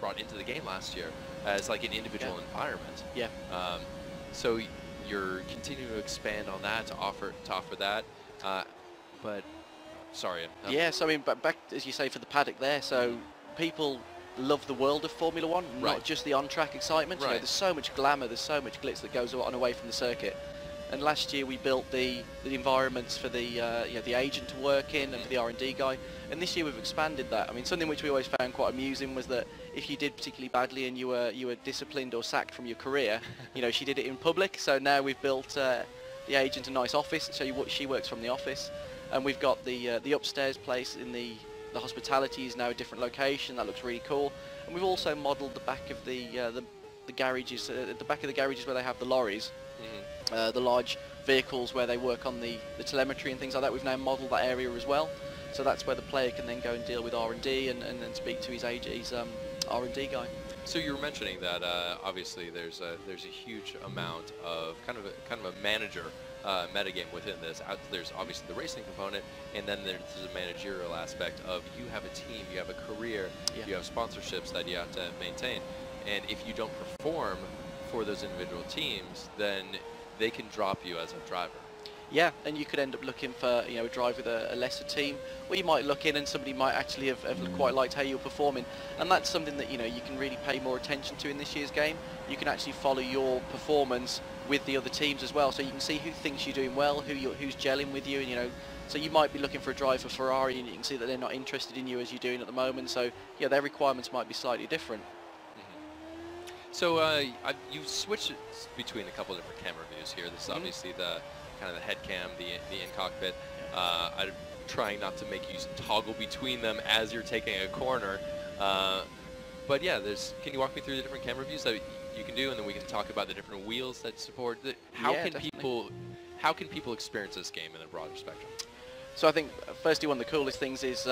brought into the game last year as like an individual environment. Yeah. So you're continuing to expand on that to offer that, but sorry. Yeah, so I mean, back as you say for the paddock there, so people love the world of Formula One, not just the on-track excitement. You know, there's so much glamour, there's so much glitz that goes on away from the circuit. And last year we built the environments for the you know, the agent to work in and for the R&D guy. And this year we've expanded that. I mean, something which we always found quite amusing was that if you did particularly badly and you were disciplined or sacked from your career, you know, she did it in public. So now we've built the agent a nice office. So she works from the office, and we've got the upstairs place in the hospitality is now a different location. That looks really cool. And we've also modelled the back of the garages, at the back of the garages where they have the lorries, the large vehicles where they work on the telemetry and things like that. We've now modelled that area as well. So that's where the player can then go and deal with R&D and speak to his R&D guy. So you were mentioning that obviously there's a huge amount of kind of a manager metagame within this. There's obviously the racing component, and then there's a managerial aspect of you have a team, you have a career, you have sponsorships that you have to maintain, and if you don't perform for those individual teams, then they can drop you as a driver. Yeah, and you could end up looking for, you know, a drive with a lesser team, or you might look in and somebody might actually have quite liked how you're performing, and that's something that, you know, you can really pay more attention to in this year's game. You can actually follow your performance with the other teams as well, so you can see who thinks you're doing well, who's gelling with you, and you know, so you might be looking for a drive for Ferrari, and you can see that they're not interested in you as you're doing at the moment. So yeah, their requirements might be slightly different. So you've switched between a couple of different camera views here. This is obviously the kind of the head cam, the in-cockpit. I'm trying not to make you toggle between them as you're taking a corner. But yeah, can you walk me through the different camera views that you can do, and then we can talk about the different wheels that support it. How can people experience this game in a broader spectrum? So I think firstly one of the coolest things is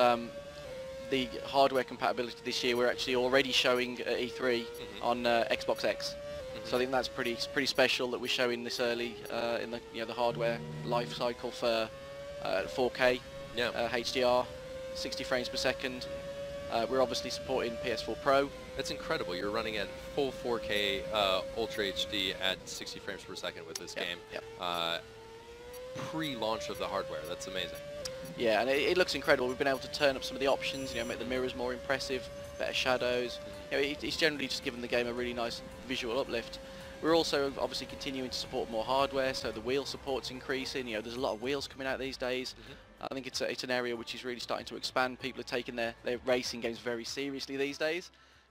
the hardware compatibility this year. We're actually already showing at E3 on Xbox X. So I think that's pretty special that we're showing this early in the hardware life cycle for 4K, HDR, 60 frames per second. We're obviously supporting PS4 Pro. That's incredible. You're running at full 4K Ultra HD at 60 frames per second with this game. Pre-launch of the hardware. That's amazing. Yeah, and it looks incredible. We've been able to turn up some of the options, you know, make the mirrors more impressive, better shadows. You know, it's generally just given the game a really nice visual uplift. We're also obviously continuing to support more hardware, so the wheel support's increasing. You know, there's a lot of wheels coming out these days. I think it's an area which is really starting to expand. People are taking their racing games very seriously these days.